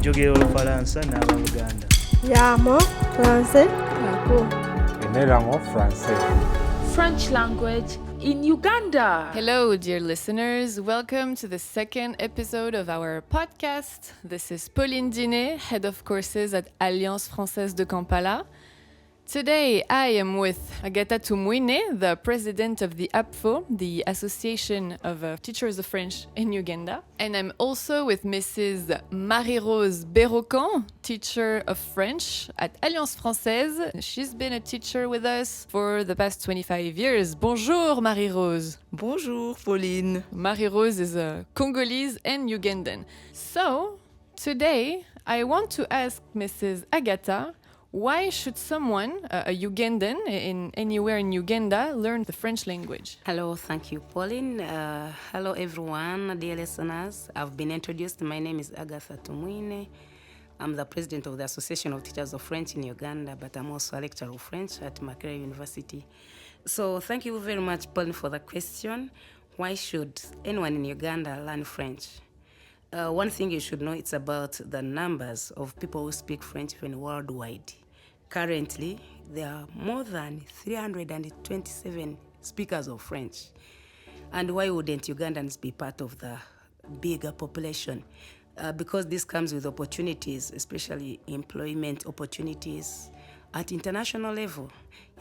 njogera Olufalansa n'aba Uganda. Yamo, français, ako. Enerango français. French language in Uganda. Hello, dear listeners. Welcome to the second episode of our podcast. This is Pauline Dinet, head of courses at Alliance Française de Kampala. Today, I am with Agatha Tumwine, the president of the APFO, the Association of Teachers of French in Uganda. And I'm also with Mrs. Marie-Rose Berocan, teacher of French at Alliance Française. She's been a teacher with us for the past 25 years. Bonjour, Marie-Rose. Bonjour, Pauline. Marie-Rose is a Congolese and Ugandan. So, today, I want to ask Mrs. Agatha, why should someone, a Ugandan anywhere in Uganda, learn the French language? Hello, thank you, Pauline. Hello, everyone, dear listeners. I've been introduced. My name is Agatha Tumwine. I'm the president of the Association of Teachers of French in Uganda, but I'm also a lecturer of French at Makerere University. So thank you very much, Pauline, for the question. Why should anyone in Uganda learn French? One thing you should know, it's about the numbers of people who speak French even worldwide. Currently, there are more than 327 speakers of French. And why wouldn't Ugandans be part of the bigger population? Because this comes with opportunities, especially employment opportunities at international level.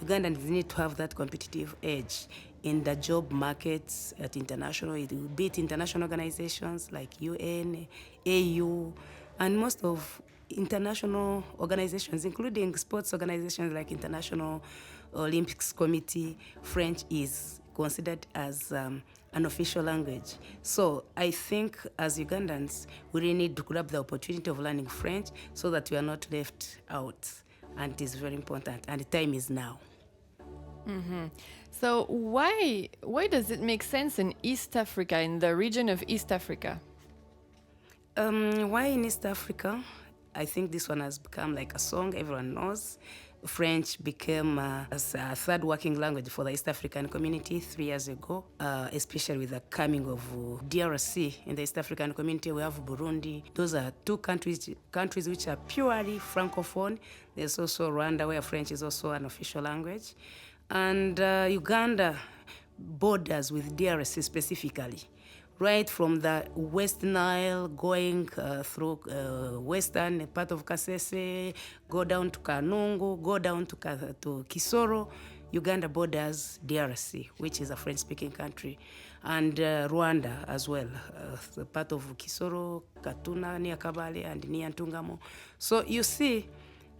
Ugandans need to have that competitive edge in the job markets at international, be it international organizations like UN, AU, and most of international organizations, including sports organizations like International Olympics Committee. French is considered as an official language. So I think as Ugandans, we really need to grab the opportunity of learning French so that we are not left out. And it is very important, and the time is now. Mm-hmm. So why does it make sense in East Africa, in the region of East Africa? Why in East Africa? I think this one has become like a song everyone knows. French became as a third working language for the East African community 3 years ago, especially with the coming of DRC in the East African community. We have Burundi. Those are two countries which are purely Francophone. There's also Rwanda, where French is also an official language. And Uganda borders with DRC specifically. Right from the West Nile, going through western part of Kasese, go down to Kanungu, go down to Kisoro. Uganda borders DRC, which is a French-speaking country, and Rwanda as well, part of Kisoro, Katuna, near Kabale, and near Ntungamo. So you see,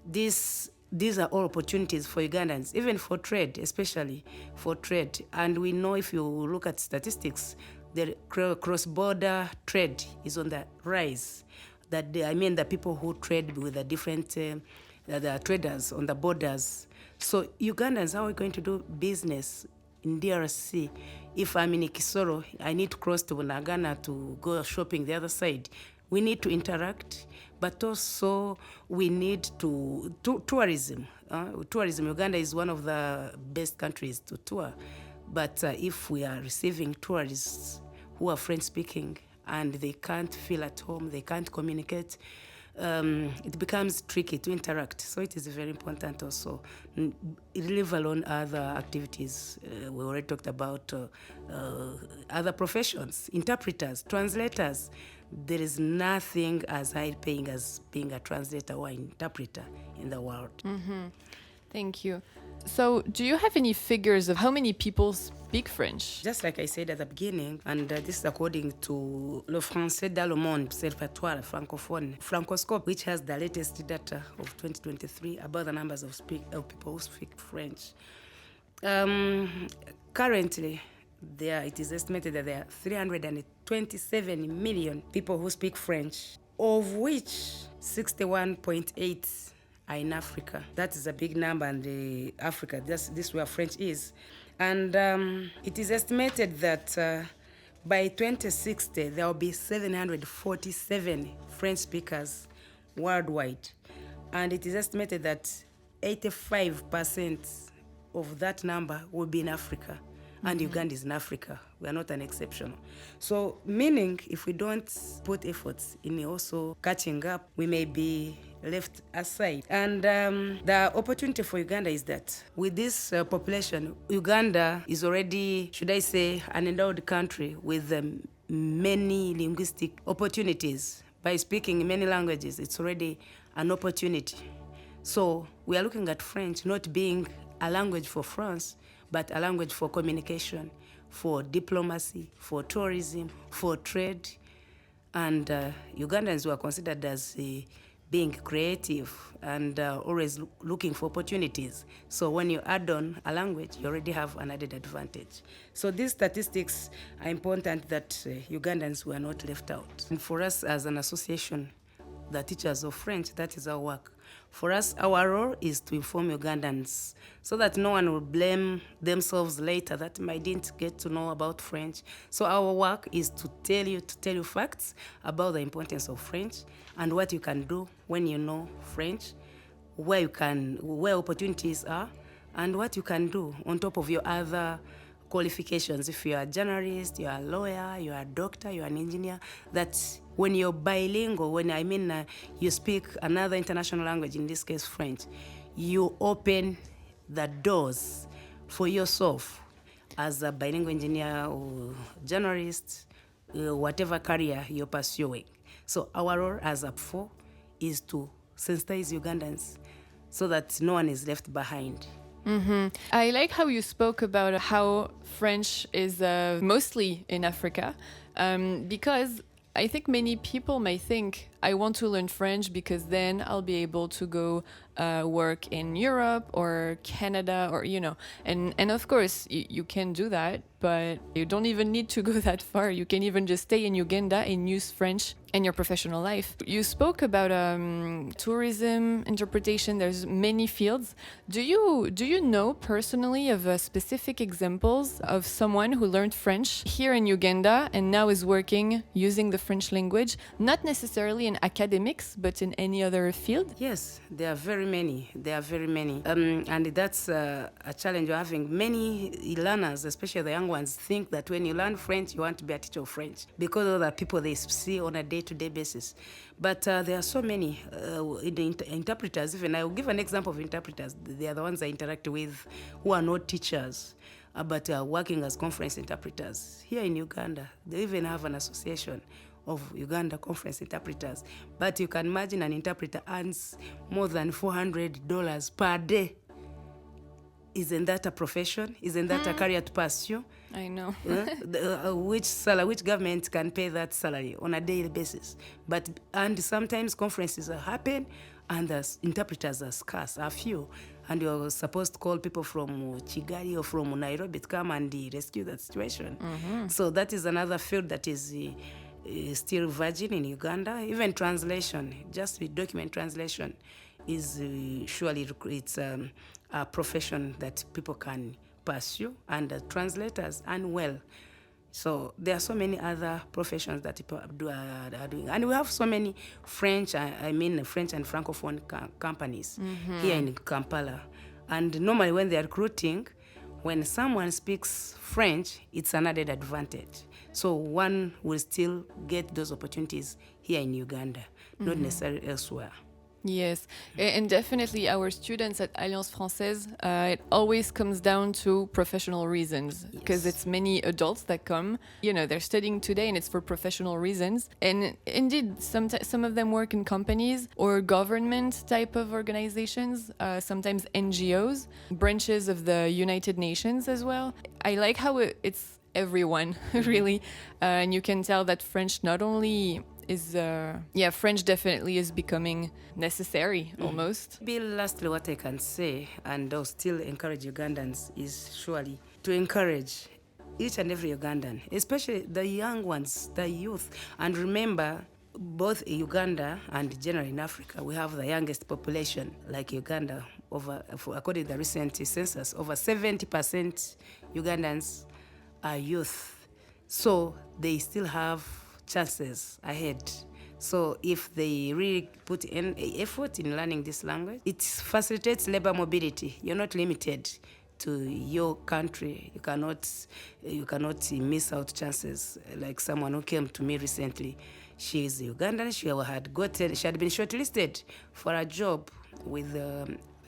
these are all opportunities for Ugandans, even for trade, especially for trade. And we know, if you look at statistics, the cross-border trade is on the rise. The people who trade with the different the traders on the borders. So Ugandans, how are we going to do business in DRC? If I'm in Kisoro, I need to cross to Nagana to go shopping the other side. We need to interact, but also we need to tourism. Tourism, Uganda is one of the best countries to tour. But if we are receiving tourists who are French-speaking and they can't feel at home, they can't communicate, it becomes tricky to interact. So it is very important also. Leave alone other activities. We already talked about other professions, interpreters, translators. There is nothing as high-paying as being a translator or interpreter in the world. Mm-hmm. Thank you. So, do you have any figures of how many people speak French? Just like I said at the beginning, and this is according to Le Français dans le Monde, Observatoire Francophone, Francoscope, which has the latest data of 2023 about the numbers of people who speak French. Currently, it is estimated that there are 327 million people who speak French, of which 61.8 are in Africa. That is a big number, and Africa, this is where French is. And it is estimated that by 2060, there will be 747 French speakers worldwide. And it is estimated that 85% of that number will be in Africa. And Uganda is in Africa. We are not an exception. So, meaning if we don't put efforts in also catching up, we may be left aside. And the opportunity for Uganda is that with this population, Uganda is already, should I say, an endowed country with many linguistic opportunities. By speaking many languages, it's already an opportunity. So we are looking at French not being a language for France, but a language for communication, for diplomacy, for tourism, for trade. And Ugandans were considered as being creative and always looking for opportunities. So when you add on a language, you already have an added advantage. So these statistics are important that Ugandans were not left out. And for us as an association, the teachers of French, that is our work. For us, our role is to inform Ugandans so that no one will blame themselves later that I didn't get to know about French. So our work is to tell you facts about the importance of French and what you can do when you know French, where opportunities are, and what you can do on top of your other qualifications. If you're a journalist, you're a lawyer, you're a doctor, you're an engineer, that when you're bilingual, you speak another international language, in this case French, you open the doors for yourself as a bilingual engineer or journalist, whatever career you're pursuing. So our role as APFO is to sensitize Ugandans so that no one is left behind. Mm-hmm. I like how you spoke about how French is mostly in Africa, because I think many people may think, I want to learn French because then I'll be able to go work in Europe or Canada or, and of course you can do that, but you don't even need to go that far. You can even just stay in Uganda and use French in your professional life. You spoke about tourism, interpretation. There's many fields. Do you know personally of specific examples of someone who learned French here in Uganda and now is working using the French language, not necessarily in academics, but in any other field? Yes, there are very many. And that's a challenge you're having. Many learners, especially the young ones, think that when you learn French, you want to be a teacher of French because of the people they see on a day-to-day basis. But there are so many interpreters. Even I will give an example of interpreters. They are the ones I interact with who are not teachers, but are working as conference interpreters. Here in Uganda, they even have an association of Uganda conference interpreters. But you can imagine an interpreter earns more than $400 per day. Isn't that a profession? Isn't that a career to pursue? I know. Which government can pay that salary on a daily basis? And sometimes conferences happen and the interpreters are scarce, are few. And you're supposed to call people from Kigali or from Nairobi to come and rescue that situation. Mm-hmm. So that is another field that is still virgin in Uganda. Even translation, just with document translation, is surely it's a profession that people can pursue, and translators and well. So there are so many other professions that people are doing. And we have so many French and Francophone companies here in Kampala. And normally when they're recruiting, when someone speaks French, it's an added advantage. So one will still get those opportunities here in Uganda, not necessarily elsewhere. Yes, and definitely our students at Alliance Française, it always comes down to professional reasons, because it's many adults that come, they're studying today and it's for professional reasons. And indeed, some of them work in companies or government type of organizations, sometimes NGOs, branches of the United Nations as well. I like how it's everyone, really. And you can tell that French not only French definitely is becoming necessary almost. Lastly, what I can say, and I'll still encourage Ugandans, is surely to encourage each and every Ugandan, especially the young ones, the youth. And remember, both Uganda and generally in Africa, we have the youngest population, like Uganda. According to the recent census, over 70% Ugandans are youth. So they still have chances ahead. So if they really put in effort in learning this language, it facilitates labor mobility. You're not limited to your country, you cannot miss out chances. Like someone who came to me recently, she is Ugandan. She had been shortlisted for a job with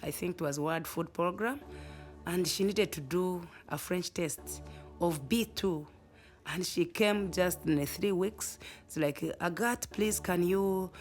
I think it was World Food Program, and she needed to do a French test of B2. And she came just in 3 weeks. It's like, Agatha, please, can you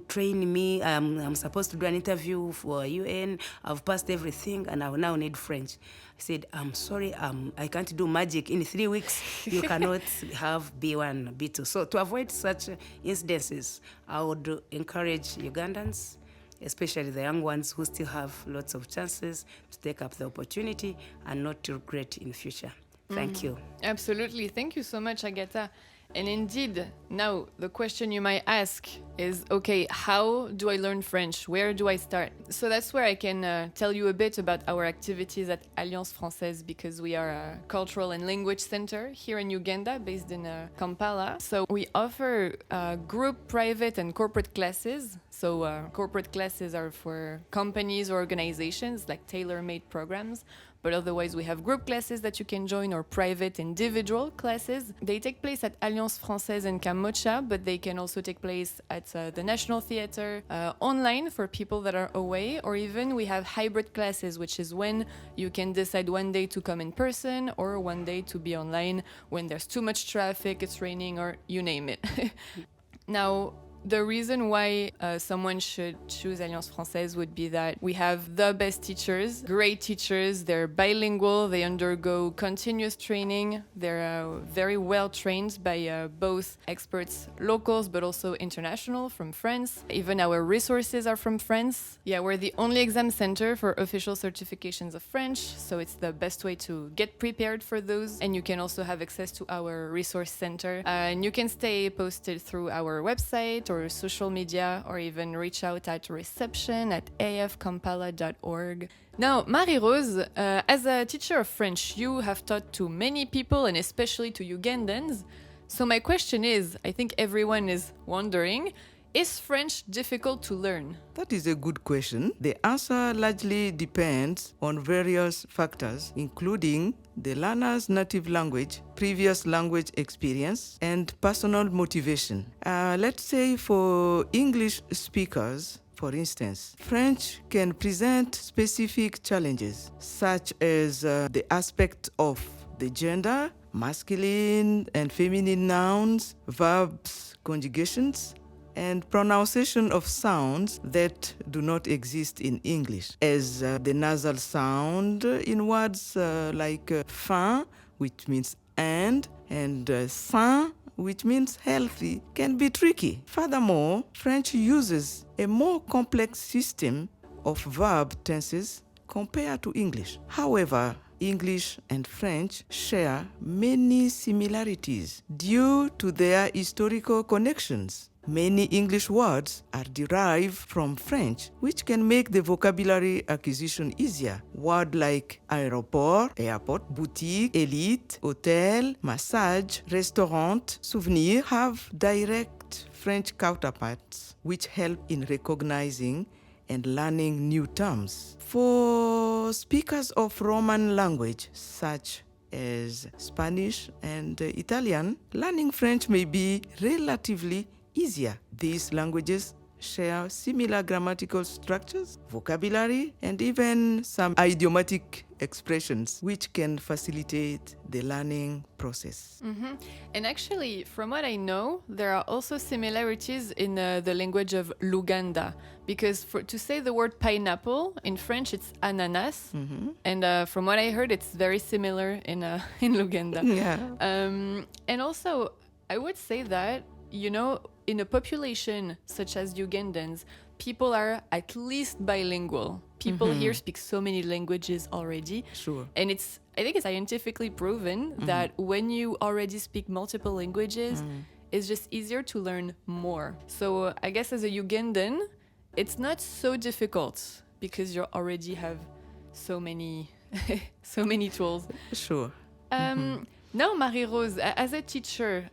train me? I'm supposed to do an interview for UN. I've passed everything, and I now need French. I said, I'm sorry, I can't do magic. In 3 weeks, you cannot have B1, B2. So to avoid such incidences, I would encourage Ugandans, especially the young ones who still have lots of chances, to take up the opportunity and not to regret in future. Thank you. Absolutely. Thank you so much, Agatha. And indeed, now the question you might ask is, okay, how do I learn French? Where do I start? So that's where I can tell you a bit about our activities at Alliance Française, because we are a cultural and language center here in Uganda, based in Kampala. So we offer group, private, and corporate classes. So corporate classes are for companies or organizations, like tailor-made programs. But otherwise, we have group classes that you can join, or private individual classes. They take place at Alliance Française in Kamocha, but they can also take place at the National Theatre, online for people that are away, or even we have hybrid classes, which is when you can decide one day to come in person or one day to be online when there's too much traffic, it's raining, or you name it. Now, the reason why someone should choose Alliance Française would be that we have the best teachers, great teachers. They're bilingual, they undergo continuous training. They're very well trained by both experts, locals, but also international from France. Even our resources are from France. Yeah, we're the only exam center for official certifications of French, so it's the best way to get prepared for those. And you can also have access to our resource center. And you can stay posted through our website or social media, or even reach out at reception@afkampala.org. Now, Marie-Rose, as a teacher of French, you have taught to many people, and especially to Ugandans. So my question is, I think everyone is wondering, is French difficult to learn? That is a good question. The answer largely depends on various factors, including the learner's native language, previous language experience, and personal motivation. Let's say for English speakers, for instance, French can present specific challenges, such as the aspect of the gender, masculine and feminine nouns, verbs, conjugations, and pronunciation of sounds that do not exist in English, as the nasal sound in words like fin, which means and sain, which means healthy, can be tricky. Furthermore, French uses a more complex system of verb tenses compared to English. However, English and French share many similarities due to their historical connections. Many English words are derived from French, which can make the vocabulary acquisition easier. Words like aéroport, airport, boutique, élite, hôtel, massage, restaurant, souvenir have direct French counterparts, which help in recognizing and learning new terms. For speakers of Roman language, such as Spanish and Italian, learning French may be relatively easier. These languages share similar grammatical structures, vocabulary, and even some idiomatic expressions, which can facilitate the learning process. Mm-hmm. And actually, from what I know, there are also similarities in the language of Luganda, because to say the word pineapple in French, it's ananas, and from what I heard, it's very similar in Luganda. Yeah. And also, I would say that, you know, in a population such as Ugandans, people are at least bilingual. People here speak so many languages already. Sure. And I think it's scientifically proven that when you already speak multiple languages, it's just easier to learn more. So I guess as a Ugandan, it's not so difficult because you already have so many tools. Sure. Now, Marie-Rose, as a teacher,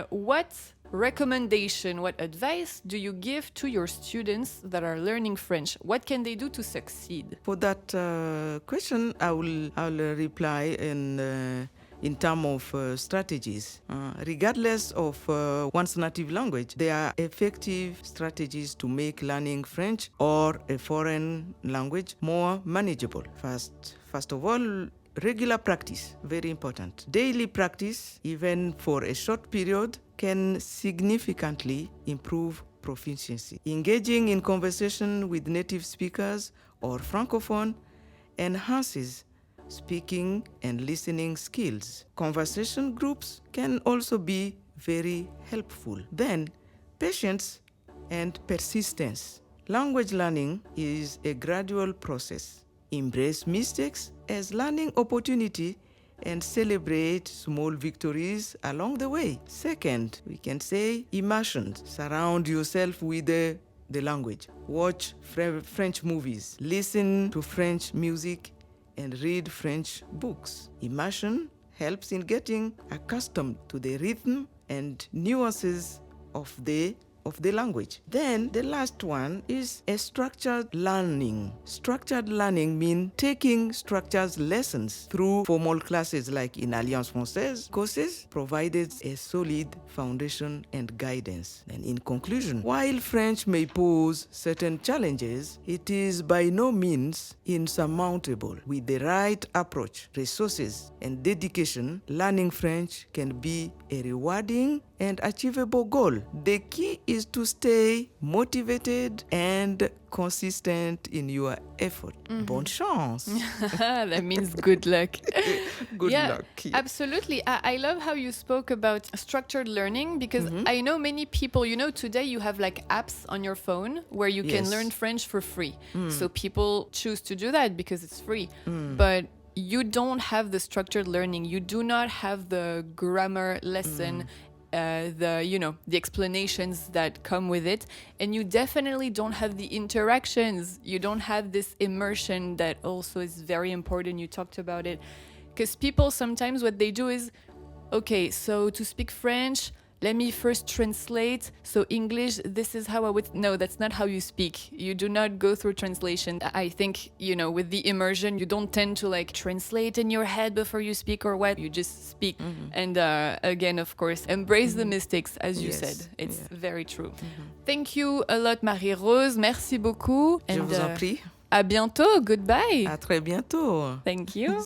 what recommendation, what advice do you give to your students that are learning French? What can they do to succeed? For that question, I'll reply in terms of strategies. Regardless of one's native language, there are effective strategies to make learning French or a foreign language more manageable. First of all, regular practice, very important. Daily practice, even for a short period, can significantly improve proficiency. Engaging in conversation with native speakers or francophone enhances speaking and listening skills. Conversation groups can also be very helpful. Then, patience and persistence. Language learning is a gradual process. Embrace mistakes as learning opportunity and celebrate small victories along the way. Second, we can say immersion. Surround yourself with the language. Watch French movies, listen to French music, and read French books. Immersion helps in getting accustomed to the rhythm and nuances of the language. Then the last one is a structured learning. Structured learning means taking structured lessons through formal classes like in Alliance Française. Courses provided a solid foundation and guidance. And in conclusion, while French may pose certain challenges, it is by no means insurmountable. With the right approach, resources, and dedication, learning French can be a rewarding and achievable goal. The key is to stay motivated and consistent in your effort. Bonne chance. That means good luck. Good luck. Yeah. Absolutely. I love how you spoke about structured learning because I know many people, today you have like apps on your phone where you can learn French for free. So people choose to do that because it's free. But you don't have the structured learning. You do not have the grammar lesson, the explanations that come with it, and you definitely don't have the interactions. You don't have this immersion that also is very important. You talked about it because people sometimes what they do is, okay, so to speak French, let me first translate. So English, this is how I would... No, that's not how you speak. You do not go through translation. I think, with the immersion, you don't tend to like translate in your head before you speak or what. You just speak. And again, of course, embrace the mistakes, as you said. It's very true. Thank you a lot, Marie-Rose. Merci beaucoup. Je vous en prie. À bientôt. Goodbye. À très bientôt. Thank you.